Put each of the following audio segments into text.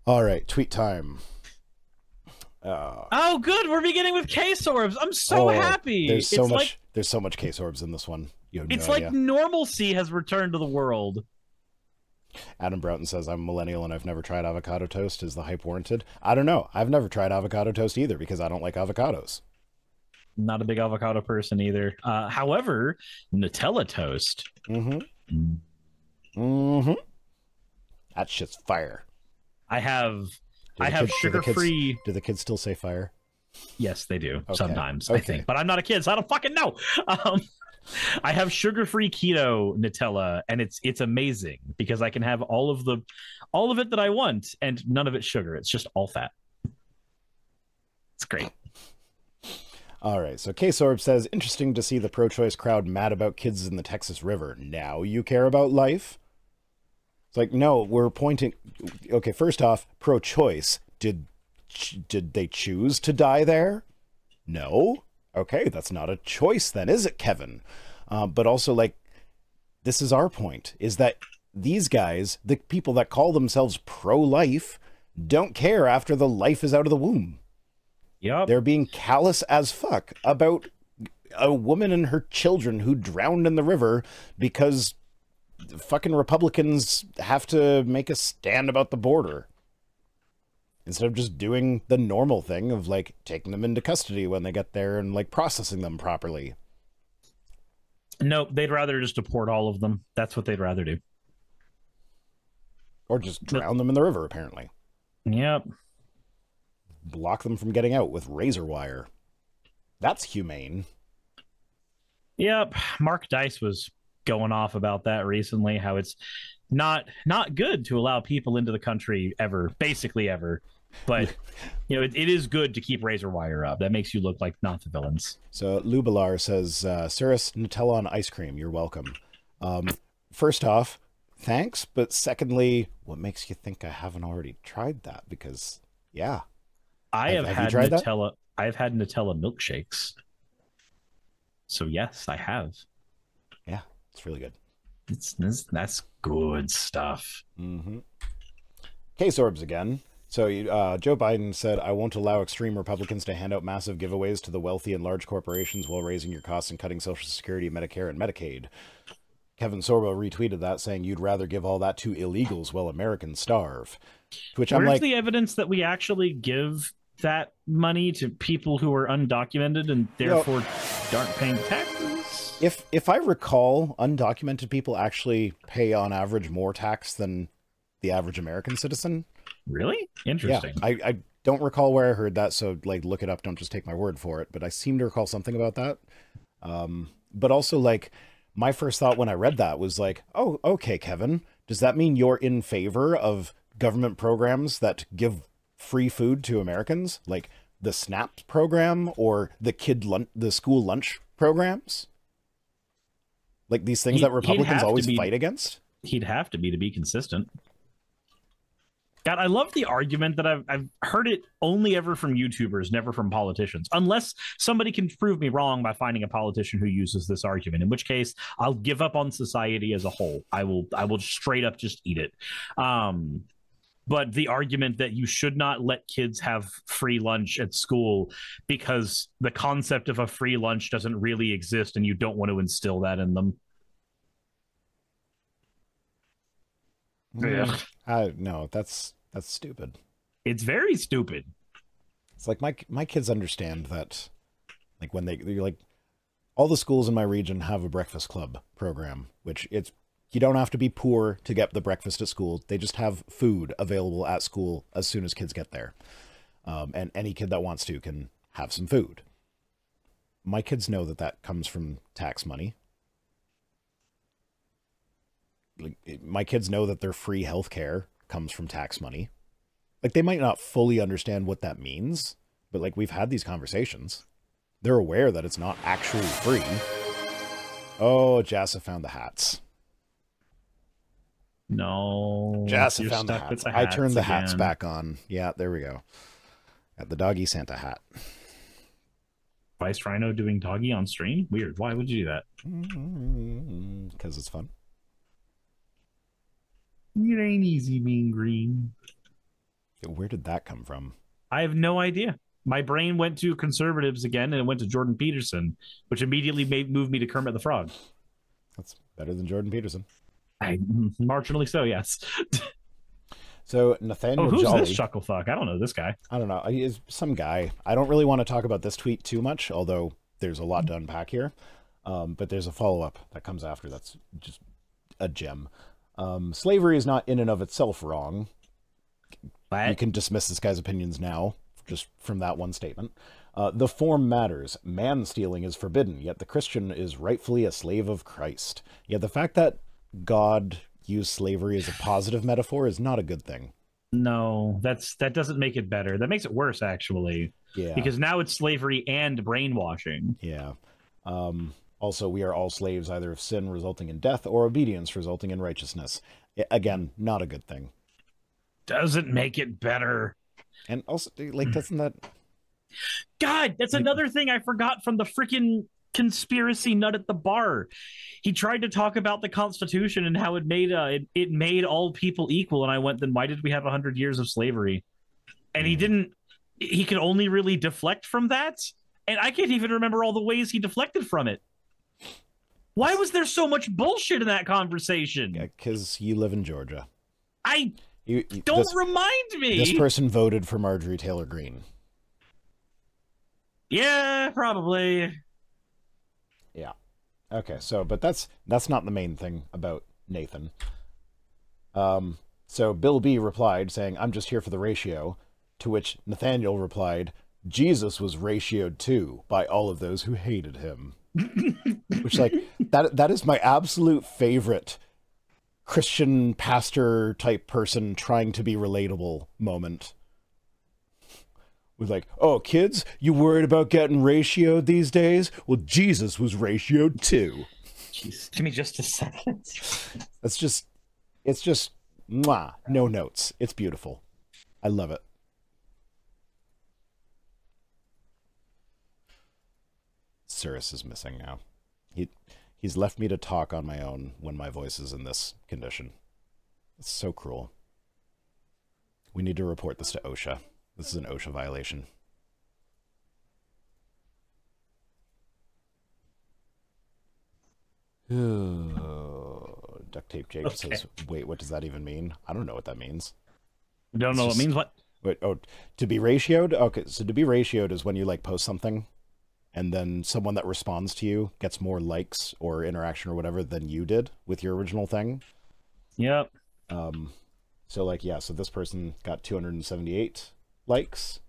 All right, tweet time. Oh, good. We're beginning with case orbs. I'm so happy. There's so much case orbs in this one. You have no it's idea. like normalcy has returned to the world. Adam Broughton says, I'm a millennial and I've never tried avocado toast. Is the hype warranted? I don't know. I've never tried avocado toast either because I don't like avocados. Not a big avocado person either. However, Nutella toast. Mm-hmm. Mm-hmm. That shit's fire. I have sugar-free... Do the kids still say fire? Yes, they do. Okay. Sometimes, okay. I think. But I'm not a kid, so I don't fucking know. I have sugar-free keto Nutella, and it's amazing because I can have all of it that I want, and none of it's sugar. It's just all fat. It's great. All right, so K-Sorb says, interesting to see the pro-choice crowd mad about kids in the Texas River. Now you care about life? It's like, no, we're pointing... Okay, first off, pro-choice. Did they choose to die there? No. Okay, that's not a choice then, is it, Kevin? But also, like, this is our point, is that these guys, the people that call themselves pro-life, don't care after the life is out of the womb. Yep. They're being callous as fuck about a woman and her children who drowned in the river because fucking Republicans have to make a stand about the border. Instead of just doing the normal thing of, like, taking them into custody when they get there and, like, processing them properly. Nope, they'd rather just deport all of them. That's what they'd rather do. Or just drown them in the river, apparently. Yep. Block them from getting out with razor wire. That's humane. Yep. Mark Dice was going off about that recently, how it's not good to allow people into the country ever, basically ever. But, you know, it is good to keep razor wire up. That makes you look like not the villains. So Lubalar says, Suris, Nutella on ice cream. You're welcome. First off, thanks. But secondly, what makes you think I haven't already tried that? Because, yeah. Have had Nutella. I've had Nutella milkshakes. So yes, I have. Yeah, it's really good. That's good stuff. Mm-hmm. K-Sorbs again. So Joe Biden said, I won't allow extreme Republicans to hand out massive giveaways to the wealthy and large corporations while raising your costs and cutting Social Security, Medicare, and Medicaid. Kevin Sorbo retweeted that, saying you'd rather give all that to illegals while Americans starve. To which I'm like, where's the evidence that we actually give that money to people who are undocumented and therefore aren't paying taxes? If I recall, undocumented people actually pay on average more tax than the average American citizen. Really? Interesting. Yeah, I don't recall where I heard that, so like look it up. Don't just take my word for it. But I seem to recall something about that. But also, like, my first thought when I read that was like, oh, okay, Kevin, does that mean you're in favor of government programs that give free food to Americans, like the SNAP program or the school lunch programs? Like these things that Republicans always fight against? He'd have to be consistent. God, I love the argument that I've heard it only ever from YouTubers, never from politicians, unless somebody can prove me wrong by finding a politician who uses this argument, in which case I'll give up on society as a whole. I will straight up just eat it. But the argument that you should not let kids have free lunch at school because the concept of a free lunch doesn't really exist and you don't want to instill that in them. No, that's stupid. It's very stupid. It's like my kids understand that, like, when they're like, all the schools in my region have a breakfast club program, which you don't have to be poor to get the breakfast at school. They just have food available at school as soon as kids get there. And any kid that wants to can have some food. My kids know that comes from tax money. Like, my kids know that their free healthcare comes from tax money. Like, they might not fully understand what that means, but like, we've had these conversations. They're aware that it's not actually free. Oh, Jassa found the hats. No. Jassa found the hats. I turned the hats back on. Yeah, there we go. Got the doggy Santa hat. Vice Rhino doing doggy on stream? Weird. Why would you do that? Because it's fun. It ain't easy being green. Where did that come from? I have no idea. My brain went to conservatives again, and it went to Jordan Peterson, which immediately moved me to Kermit the Frog. That's better than Jordan Peterson. Marginally so, yes. So Nathaniel who's Jolly, this chuckle fuck? I don't know this guy. I don't know. He's some guy. I don't really want to talk about this tweet too much, although there's a lot to unpack here. But there's a follow-up that comes after that's just a gem. Slavery is not in and of itself wrong. What? You can dismiss this guy's opinions now, just from that one statement. The form matters. Man-stealing is forbidden, yet the Christian is rightfully a slave of Christ. Yet the fact that God used slavery as a positive metaphor is not a good thing. No, that doesn't make it better. That makes it worse, actually. Yeah. Because now it's slavery and brainwashing. Yeah. Also, we are all slaves either of sin resulting in death or obedience resulting in righteousness. Again, not a good thing. Doesn't make it better. And also, like, doesn't that... God, that's another thing I forgot from the freaking conspiracy nut at the bar. He tried to talk about the Constitution and how it made all people equal, and I went, then why did we have 100 years of slavery? And he could only really deflect from that, and I can't even remember all the ways he deflected from it. Why was there so much bullshit in that conversation? Yeah, because you live in Georgia. Don't remind me. This person voted for Marjorie Taylor Greene. Yeah, probably. Yeah. Okay, so, but that's not the main thing about Nathan. So Bill B replied saying, I'm just here for the ratio, to which Nathaniel replied, Jesus was ratioed too by all of those who hated him. Which, like, that is my absolute favorite Christian pastor type person trying to be relatable moment. With like, oh, kids, you worried about getting ratioed these days? Well, Jesus was ratioed too. Jeez, give me just a second. It's just, mwah, no notes. It's beautiful. I love it. Suris is missing now. He's left me to talk on my own when my voice is in this condition. It's so cruel. We need to report this to OSHA. This is an OSHA violation. Duct tape Jake says, wait, what does that even mean? I don't know what that means. You don't know what it means? What? Wait, oh, to be ratioed? Okay, so to be ratioed is when you, like, post something, and then someone that responds to you gets more likes or interaction or whatever than you did with your original thing. Yep. So, like, yeah, so this person got 278 likes.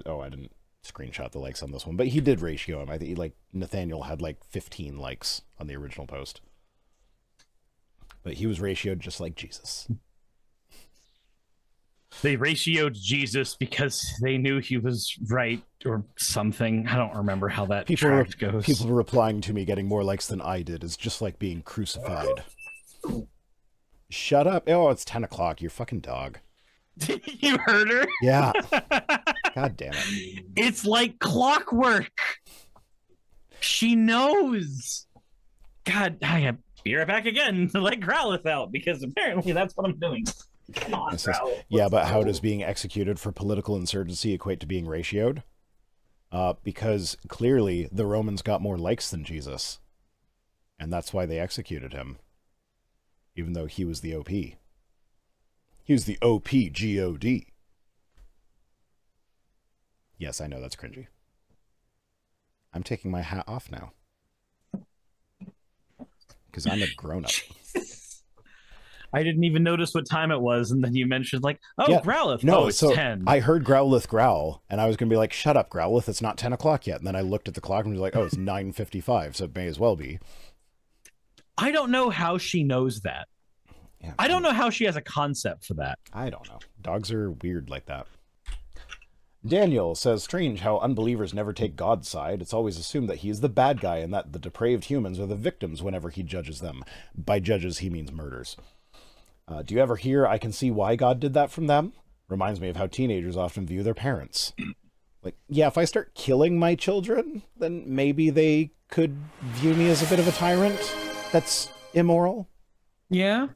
Oh, I didn't screenshot the likes on this one, but he did ratio him. I think, like, Nathaniel had, like, 15 likes on the original post. But he was ratioed just like Jesus. They ratioed Jesus because they knew he was right or something. I don't remember how that tract goes. People replying to me getting more likes than I did is just like being crucified. Shut up. Oh, it's 10 o'clock. You're fucking dog. You heard her? Yeah. God damn it. It's like clockwork. She knows. God, I have be right back again to let Growlithe out because apparently that's what I'm doing. Come on, Growlithe. Yeah, but how does being executed for political insurgency equate to being ratioed? Because clearly the Romans got more likes than Jesus. And that's why they executed him. Even though he was the OP. He was the OP God. Yes, I know that's cringy. I'm taking my hat off now. Because I'm a grown-up. I didn't even notice what time it was, and then you mentioned, like, oh, yeah. Growlithe. No, oh, it's 10. I heard Growlithe growl, and I was going to be like, shut up, Growlithe, it's not 10 o'clock yet. And then I looked at the clock and was like, oh, it's 9:55, so it may as well be. I don't know how she knows that. Yeah, I don't know how she has a concept for that. I don't know. Dogs are weird like that. Daniel says, strange how unbelievers never take God's side. It's always assumed that he is the bad guy and that the depraved humans are the victims whenever he judges them. By judges, he means murders. Do you ever hear, I can see why God did that from them? Reminds me of how teenagers often view their parents. Like, yeah, if I start killing my children, then maybe they could view me as a bit of a tyrant. That's immoral. Yeah.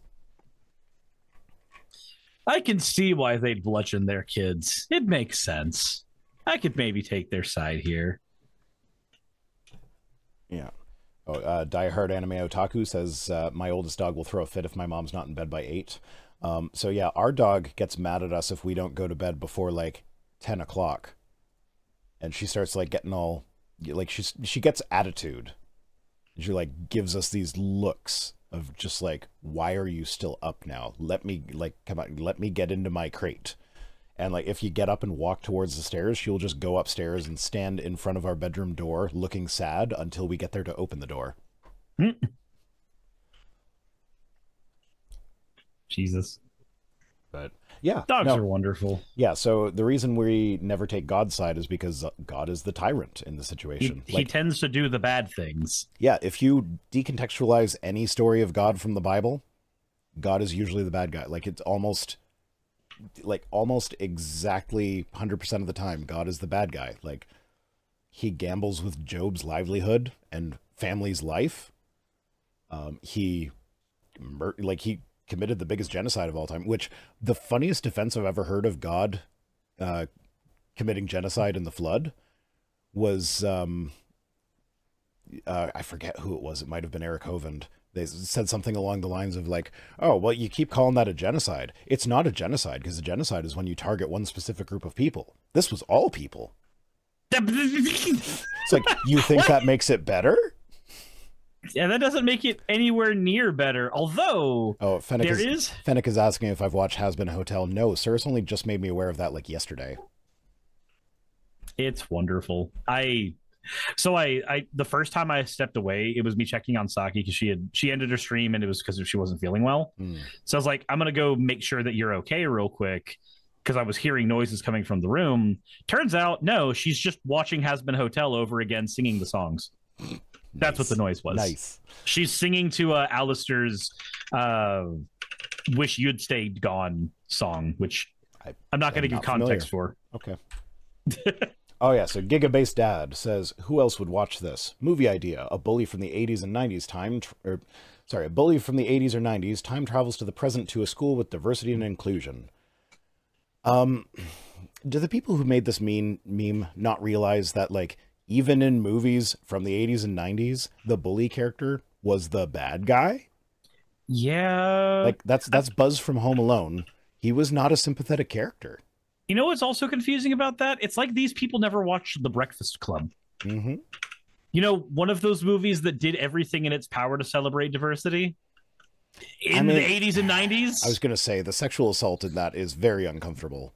I can see why they'd bludgeon their kids. It makes sense. I could maybe take their side here. Yeah. Oh, diehard anime otaku says my oldest dog will throw a fit if my mom's not in bed by 8. So yeah, our dog gets mad at us if we don't go to bed before like 10 o'clock, and she starts like getting all like she gets attitude. She like gives us these looks of just like, why are you still up now? Let me like come on, let me get into my crate. And like if you get up and walk towards the stairs, she'll just go upstairs and stand in front of our bedroom door looking sad until we get there to open the door. Jesus. But yeah, dogs are wonderful. Yeah, so the reason we never take God's side is because God is the tyrant in the situation. He tends to do the bad things. Yeah, if you decontextualize any story of God from the Bible, God is usually the bad guy. Like it's almost exactly 100% of the time, God is the bad guy. Like he gambles with Job's livelihood and family's life. He committed the biggest genocide of all time, which the funniest defense I've ever heard of God committing genocide in the flood was, I forget who it was. It might have been Eric Hovind. They said something along the lines of like, oh, well, you keep calling that a genocide. It's not a genocide because a genocide is when you target one specific group of people. This was all people. It's like, you think that makes it better? Yeah, that doesn't make it anywhere near better. Although, Fennec is asking if I've watched Has Been a Hotel. No, Suris only just made me aware of that like yesterday. It's wonderful. So the first time I stepped away, it was me checking on Saki because she ended her stream and it was because she wasn't feeling well. So I was like, I'm gonna go make sure that you're okay real quick because I was hearing noises coming from the room. Turns out, no, she's just watching Has Been Hotel over again, singing the songs. That's what the noise was. Nice. She's singing to Alistair's "Wish You'd Stayed Gone" song, which I'm not going to give context for. Okay. Oh yeah, so Gigabase Dad says, who else would watch this? Movie idea. A bully from the 80s and 90s a bully from the 80s or 90s time travels to the present to a school with diversity and inclusion. Do the people who made this meme not realize that like even in movies from the 80s and 90s, the bully character was the bad guy? Yeah. Like that's Buzz from Home Alone. He was not a sympathetic character. You know what's also confusing about that? It's like these people never watched The Breakfast Club. Mm-hmm. You know, one of those movies that did everything in its power to celebrate diversity in the 80s and 90s. I was going to say the sexual assault in that is very uncomfortable.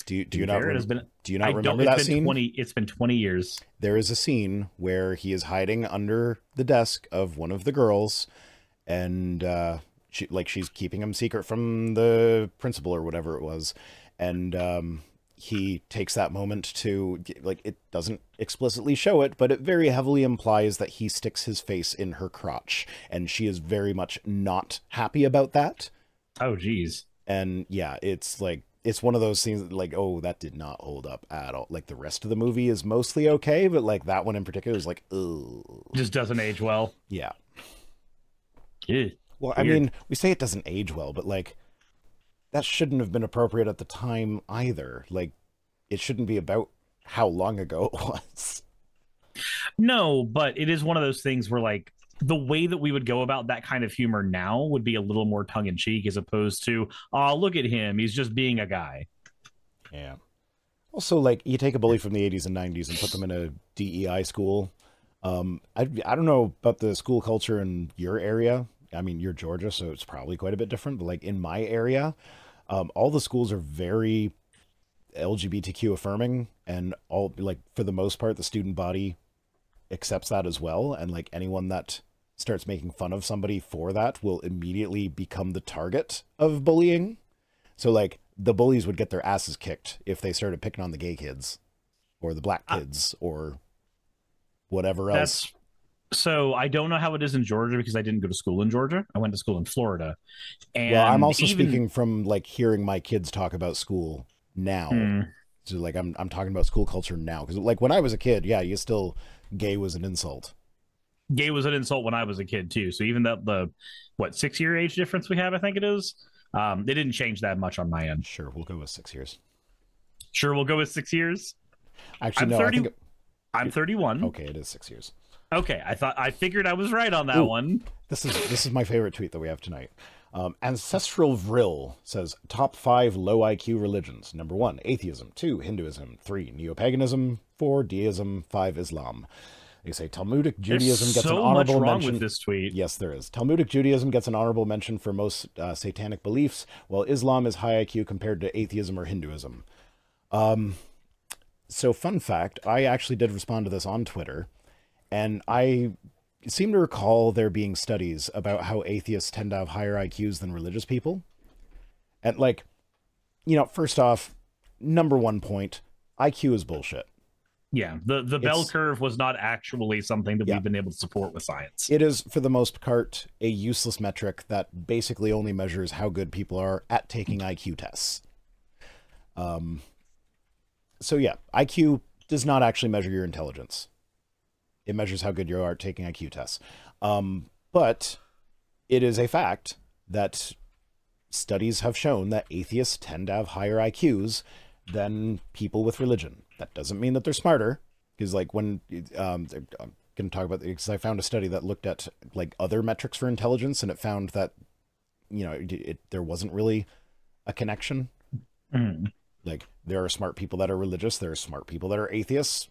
Do you not remember that scene? It's been 20 years. There is a scene where he is hiding under the desk of one of the girls, and she's keeping him secret from the principal or whatever it was, and he takes that moment to like, it doesn't explicitly show it, but it very heavily implies that he sticks his face in her crotch, and she is very much not happy about that. Oh, geez. And yeah, it's like, it's one of those scenes that, like, oh, that did not hold up at all. Like, the rest of the movie is mostly okay, but, like, that one in particular is like, ugh. Just doesn't age well. Yeah. Yeah. Well, I mean, we say it doesn't age well, but, like, that shouldn't have been appropriate at the time either. Like, it shouldn't be about how long ago it was. No, but it is one of those things where, like, the way that we would go about that kind of humor now would be a little more tongue-in-cheek as opposed to, oh, look at him, he's just being a guy. Yeah. Also, like, you take a bully from the 80s and 90s and put them in a DEI school. I don't know about the school culture in your area. I mean, you're Georgia, so it's probably quite a bit different. But, like, in my area, all the schools are very LGBTQ affirming, and all, like, for the most part, the student body accepts that as well. And, like, anyone that starts making fun of somebody for that will immediately become the target of bullying. So, like, the bullies would get their asses kicked if they started picking on the gay kids or the black kids or whatever else. So I don't know how it is in Georgia because I didn't go to school in Georgia. I went to school in Florida. And well, I'm also speaking from, like, hearing my kids talk about school now. So, like, I'm talking about school culture now. Because, like, when I was a kid, yeah, gay was an insult. gay was an insult when I was a kid too. So even the what 6-year age difference we have, I think it is, they didn't change that much on my end. Sure, we'll go with 6 years. Sure, we'll go with 6 years. Actually, I'm no, 30. I think I'm 31. okay, it is 6 years. Okay, I figured I was right on that one. This is my favorite tweet that we have tonight. Ancestral Vril says top 5 low IQ religions. Number 1, atheism. 2, Hinduism. 3, neo-paganism. 4, deism. 5, Islam. They say Talmudic Judaism gets an honorable mention. With this tweet. Yes, there is. Talmudic Judaism gets an honorable mention for most satanic beliefs, while Islam is high IQ compared to atheism or Hinduism. So fun fact, I actually did respond to this on Twitter, and I seem to recall there being studies about how atheists tend to have higher IQs than religious people. And like, you know, first off, number 1 point, IQ is bullshit. Yeah, the bell curve was not actually something that we've been able to support with science. It is, for the most part, a useless metric that basically only measures how good people are at taking IQ tests. So yeah, IQ does not actually measure your intelligence. It measures how good you are at taking IQ tests. But it is a fact that studies have shown that atheists tend to have higher IQs than people with religion. That doesn't mean that they're smarter, because like when I'm going to talk about, because I found a study that looked at like other metrics for intelligence, and it found that, you know, there wasn't really a connection. Mm. Like, there are smart people that are religious, there are smart people that are atheists.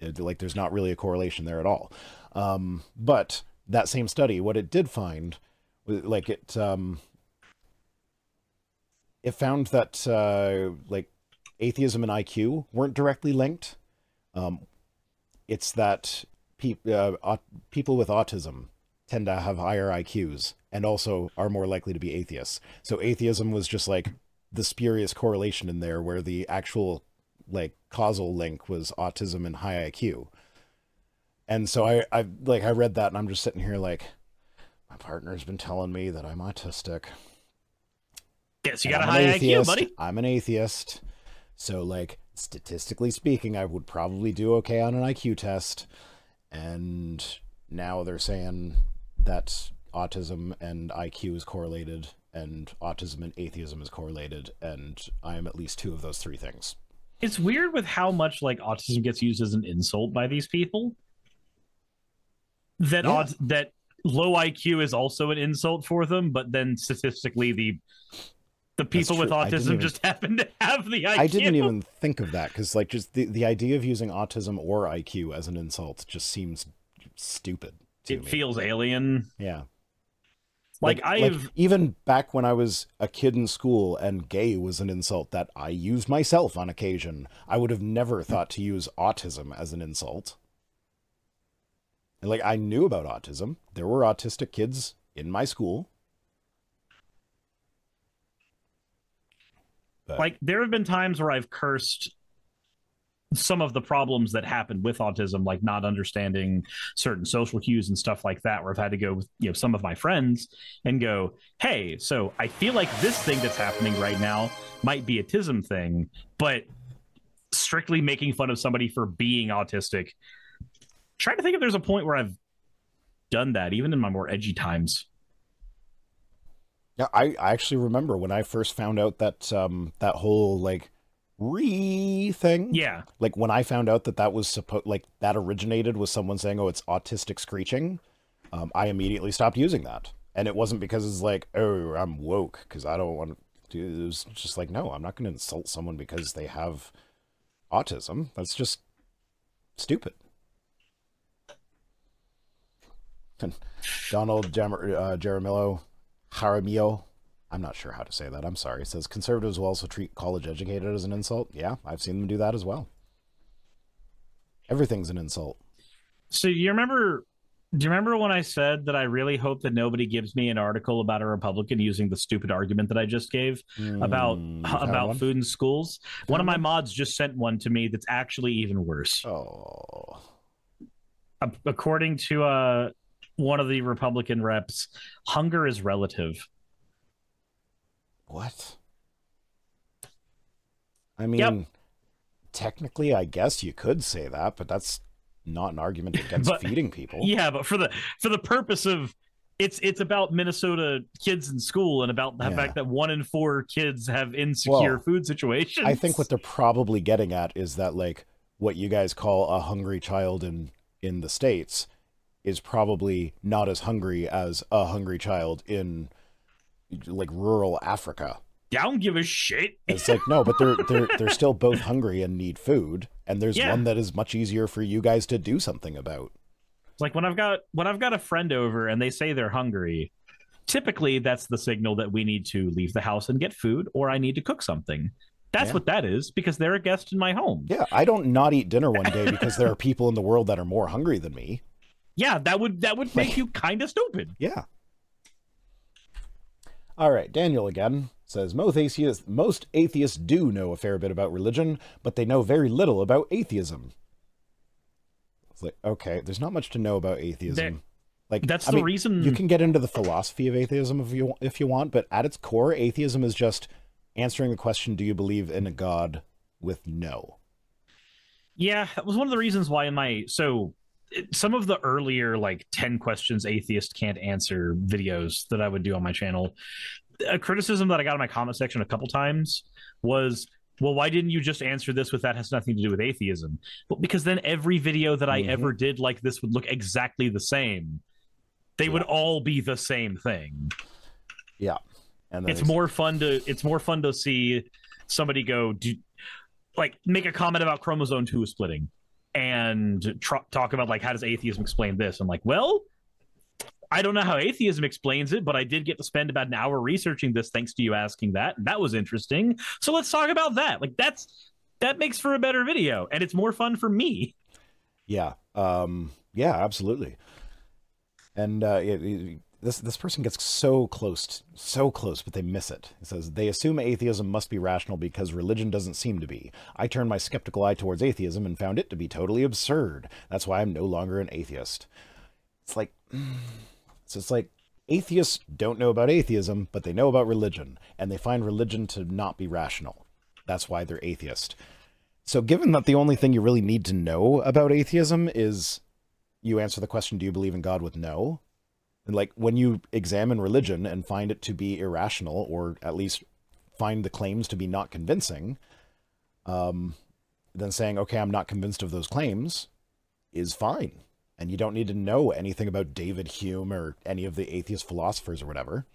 Like, there's not really a correlation there at all. But that same study, what it did find, like, it found that like atheism and IQ weren't directly linked. It's that people with autism tend to have higher IQs and also are more likely to be atheists. So atheism was just like the spurious correlation in there, where the actual like causal link was autism and high IQ. And so I read that, and I'm just sitting here like, my partner's been telling me that I'm autistic. Yes, you got a high IQ, buddy. I'm an atheist. So like, statistically speaking, I would probably do okay on an IQ test. And now they're saying that autism and IQ is correlated, and autism and atheism is correlated, and I am at least 2 of those 3 things. It's weird with how much like autism gets used as an insult by these people. That that low IQ is also an insult for them, but then statistically the people with autism just happen to have the IQ. I didn't even think of that, because like just the idea of using autism or IQ as an insult just seems stupid to me. It feels alien. Yeah. Like even back when I was a kid in school and gay was an insult that I used myself on occasion, I would have never thought to use autism as an insult. And like, I knew about autism. There were autistic kids in my school. But like, there have been times where I've cursed some of the problems that happened with autism, like not understanding certain social cues and stuff like that, where I've had to go with, you know, some of my friends and go, hey, so I feel like this thing that's happening right now might be autism thing, but strictly making fun of somebody for being autistic. Trying to think if there's a point where I've done that, even in my more edgy times. yeah, I actually remember when I first found out that that whole like thing. Yeah. Like, when I found out that that was like that originated with someone saying, oh, it's autistic screeching, I immediately stopped using that. And it wasn't because it's like, oh, I'm woke, because I don't want to do. It was just like, no, I'm not going to insult someone because they have autism. That's just stupid. Donald Jaramillo Jaramillo, I'm not sure how to say that, I'm sorry, says conservatives will also treat college educated as an insult. Yeah, I've seen them do that as well. Everything's an insult. So do you remember when I said that I really hope that nobody gives me an article about a Republican using the stupid argument that I just gave about food in schools? One of my mods just sent one to me that's actually even worse. Oh. According to one of the Republican reps, hunger is relative. What? I mean, technically, I guess you could say that, but that's not an argument against feeding people. Yeah, but for the purpose of it's about Minnesota kids in school and about the fact that 1 in 4 kids have insecure food situations. I think what they're probably getting at is that, like, what you guys call a hungry child in the States is probably not as hungry as a hungry child in, like, rural Africa. I don't give a shit. It's like, no, but they're still both hungry and need food, and there's one that is much easier for you guys to do something about. It's like when I've got a friend over and they say they're hungry, typically that's the signal that we need to leave the house and get food, or I need to cook something. That's what that is, because they're a guest in my home. Yeah, I don't not eat dinner one day because there are people in the world that are more hungry than me. Yeah, that would make you kind of stupid. Yeah. All right, Daniel again says, most atheists do know a fair bit about religion, but they know very little about atheism. It's like, okay, there's not much to know about atheism. That's the reason you can get into the philosophy of atheism if you want, but at its core, atheism is just answering the question, do you believe in a God, with no. Yeah, that was one of the reasons why some of the earlier, like, 10 questions atheists can't answer videos that I would do on my channel, a criticism that I got in my comment section a couple times was, well, why didn't you just answer this with that has nothing to do with atheism? Well, because then every video that I ever did like this would look exactly the same. They would all be the same thing. Yeah. And it's more fun to see somebody go make a comment about chromosome 2 splitting and talk about, like, how does atheism explain this? I'm like, well, I don't know how atheism explains it, but I did get to spend about an hour researching this thanks to you asking that, and that was interesting. So let's talk about that. Like, that makes for a better video, and it's more fun for me. Yeah. Yeah, absolutely. And this person gets so close, but they miss it. It says, they assume atheism must be rational because religion doesn't seem to be. I turned my skeptical eye towards atheism and found it to be totally absurd. That's why I'm no longer an atheist. It's like, atheists don't know about atheism, but they know about religion, and they find religion to not be rational. That's why they're atheist. So given that the only thing you really need to know about atheism is you answer the question, do you believe in God, with no? And, like, when you examine religion and find it to be irrational, or at least find the claims to be not convincing, then saying, okay, I'm not convinced of those claims is fine. And you don't need to know anything about David Hume or any of the atheist philosophers or whatever.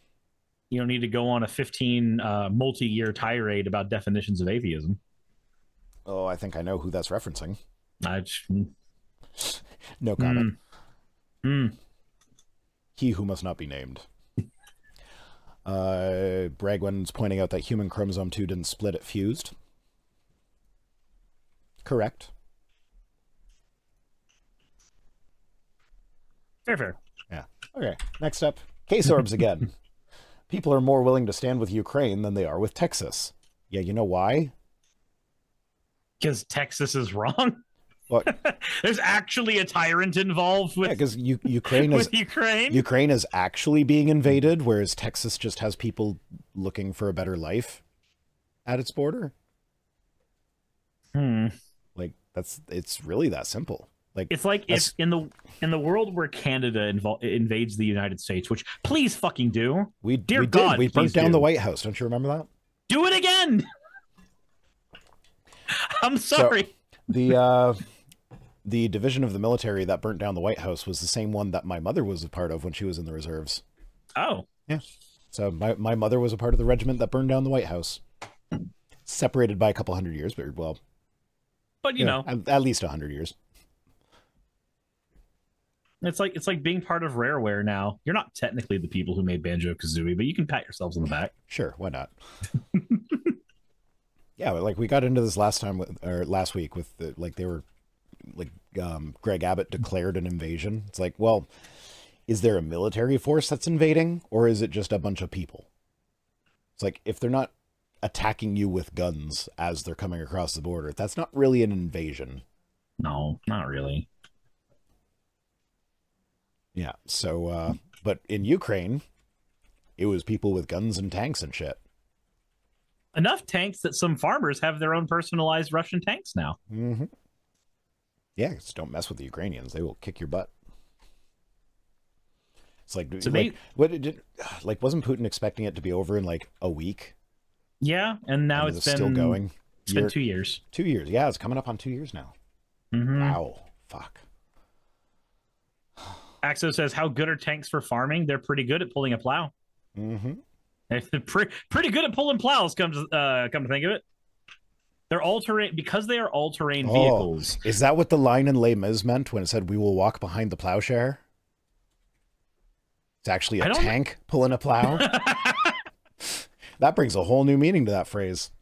You don't need to go on a 15 multi-year tirade about definitions of atheism. Oh, I think I know who that's referencing. No comment. He who must not be named. Bragwin's pointing out that human chromosome 2 didn't split, it fused. Correct. Fair. Yeah. Okay, next up, K-Sorbs again. People are more willing to stand with Ukraine than they are with Texas. Yeah, you know why? Because Texas is wrong? Well, there's actually a tyrant involved with because Ukraine is actually being invaded, whereas Texas just has people looking for a better life at its border. Like, it's really that simple. Like, it's like if in the world where Canada invades the United States, which please fucking do. We burnt down the White House. Don't you remember that? Do it again. I'm sorry. So, the division of the military that burnt down the White House was the same one that my mother was a part of when she was in the reserves. Oh. Yeah. So my mother was a part of the regiment that burned down the White House. Separated by a couple hundred years, but well. But you know. At least 100 years. It's like being part of Rareware now. You're not technically the people who made Banjo-Kazooie, but you can pat yourselves on the back. Sure, why not? Yeah, like we got into this last week with they were Greg Abbott declared an invasion. It's like, well, is there a military force that's invading, or is it just a bunch of people? It's like, if they're not attacking you with guns as they're coming across the border, that's not really an invasion. No, not really. Yeah, so, but in Ukraine, it was people with guns and tanks and shit. Enough tanks that some farmers have their own personalized Russian tanks now. Mm-hmm. Yeah, just don't mess with the Ukrainians. They will kick your butt. It's like, So like, wasn't Putin expecting it to be over in like a week? Yeah, and now it's been still going. It's been 2 years. 2 years. Yeah, it's coming up on 2 years now. Wow. Fuck. Axo says, "How good are tanks for farming? They're pretty good at pulling a plow. They're pretty good at pulling plows. Come to think of it, they're all-terrain because they are all-terrain vehicles." Is that what the line in Les Mis meant when it said, "We will walk behind the plowshare"? It's actually a tank pulling a plow. That brings a whole new meaning to that phrase.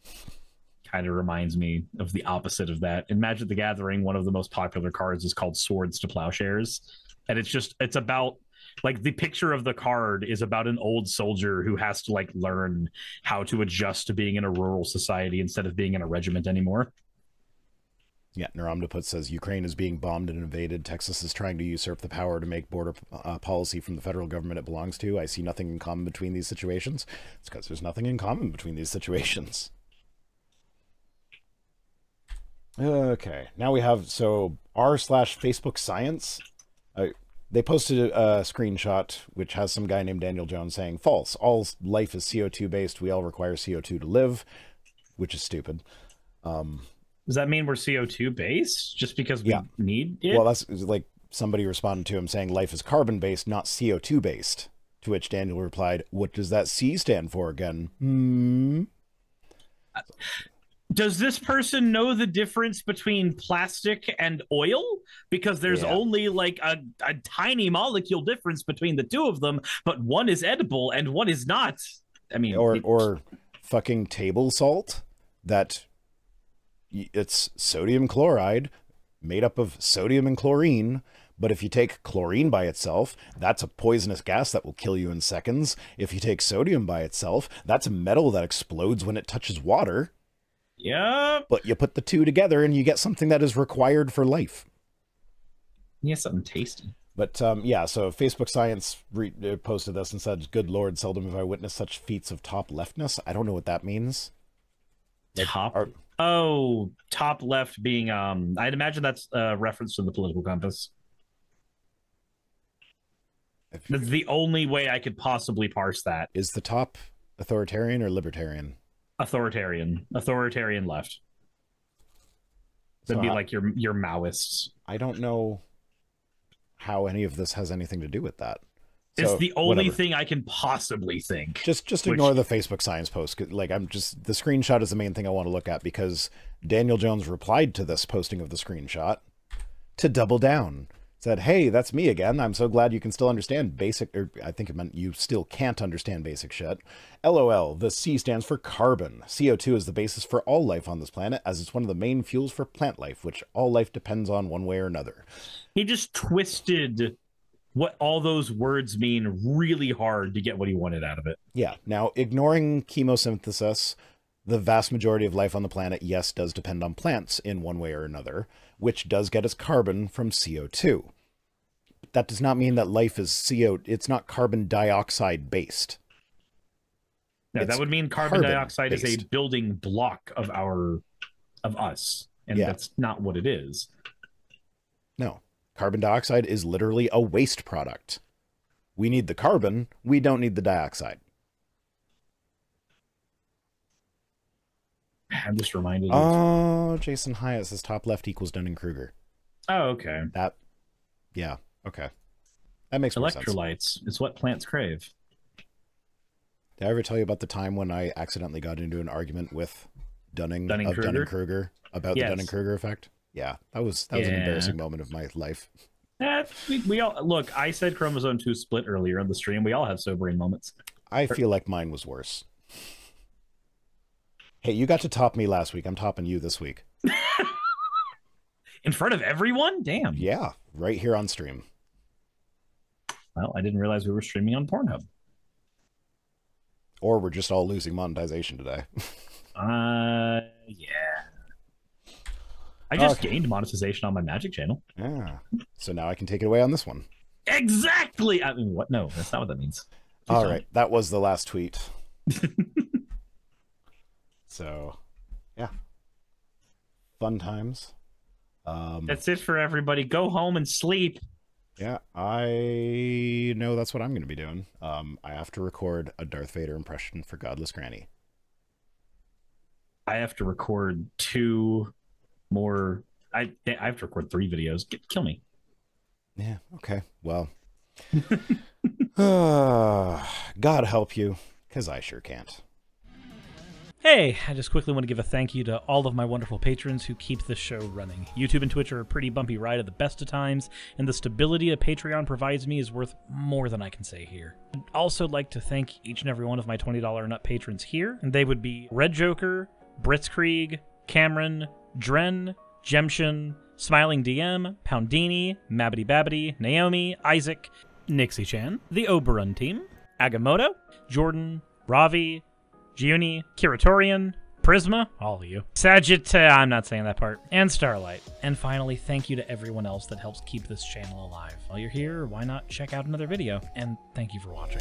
Kind of reminds me of the opposite of that. In Magic the Gathering, one of the most popular cards is called Swords to Plowshares. And it's about, like, the picture of the card is about an old soldier who has to, like, learn how to adjust to being in a rural society instead of being in a regiment anymore. Yeah, Naramdaput says, Ukraine is being bombed and invaded. Texas is trying to usurp the power to make border policy from the federal government it belongs to. I see nothing in common between these situations. It's because there's nothing in common between these situations. Okay, now we have, so r/Facebook Science. They posted a screenshot which has some guy named Daniel Jones saying, "False. All life is CO2 based. We all require CO2 to live," which is stupid. Does that mean we're CO2 based just because we need it? Well, that's like somebody responded to him saying life is carbon based, not CO2 based. To which Daniel replied, "What does that C stand for again?" Does this person know the difference between plastic and oil? Because there's only like a tiny molecule difference between the two of them, but one is edible and one is not. I mean, or fucking table salt that it's sodium chloride made up of sodium and chlorine. But if you take chlorine by itself, that's a poisonous gas that will kill you in seconds. If you take sodium by itself, that's a metal that explodes when it touches water. Yeah. But you put the two together and you get something that is required for life. Yeah, something tasty. But yeah, so Facebook Science posted this and said, "Good Lord, seldom have I witnessed such feats of top leftness." I don't know what that means. Like, top left being, I'd imagine that's a reference to the political compass. That's the only way I could possibly parse that. Is the top authoritarian or libertarian? Authoritarian left. That'd be like your Maoists. I don't know how any of this has anything to do with that. It's the only thing I can possibly think. Just ignore the Facebook Science post. Like, the screenshot is the main thing I want to look at, because Daniel Jones replied to this posting of the screenshot to double down. Said, "Hey, that's me again. I'm so glad you can still understand basic," or I think it meant you still can't understand basic shit. LOL, the C stands for carbon. CO2 is the basis for all life on this planet, as it's one of the main fuels for plant life, which all life depends on one way or another. He just twisted what all those words mean really hard to get what he wanted out of it. Yeah. Now, ignoring chemosynthesis, the vast majority of life on the planet, yes, does depend on plants in one way or another, which does get its carbon from CO2. But that does not mean that life is it's not carbon dioxide based. No, that would mean carbon dioxide is a building block of us, and that's not what it is. No, carbon dioxide is literally a waste product. We need the carbon, we don't need the dioxide. I'm just reminded. Oh, Jason Hyatt says top left equals Dunning-Kruger. Oh, okay. Yeah, okay. That makes more sense. Electrolytes. It's what plants crave. Did I ever tell you about the time when I accidentally got into an argument with Dunning-Kruger about the Dunning-Kruger effect? Yeah, that was an embarrassing moment of my life. We all look. I said chromosome 2 split earlier on the stream. We all have sobering moments. I feel like mine was worse. Hey, you got to top me last week. I'm topping you this week. In front of everyone? Damn. Yeah, right here on stream. Well, I didn't realize we were streaming on Pornhub. Or we're just all losing monetization today. Yeah. I just gained monetization on my Magic channel. Yeah. So now I can take it away on this one. Exactly. I mean, what? No, that's not what that means. All right. That was the last tweet. So, yeah. Fun times. That's it for everybody. Go home and sleep. Yeah, I know that's what I'm going to be doing. I have to record a Darth Vader impression for Godless Granny. I have to record 2 more. I have to record 3 videos. Kill me. Yeah, okay. Well, God help you, because I sure can't. Hey, I just quickly want to give a thank you to all of my wonderful patrons who keep this show running. YouTube and Twitch are a pretty bumpy ride at the best of times, and the stability a Patreon provides me is worth more than I can say here. I'd also like to thank each and every one of my $20 and up patrons here, and they would be Red Joker, Blitzkrieg, Cameron, Dren, Jemshin, Smiling DM, Poundini, Mabbity Babbity, Naomi, Isaac, Nixie-chan, the Oberon team, Agamotto, Jordan, Ravi, Giuni, Kiratorian, Prisma, all of you, I'm not saying that part, and Starlight. And finally, thank you to everyone else that helps keep this channel alive. While you're here, why not check out another video? And thank you for watching.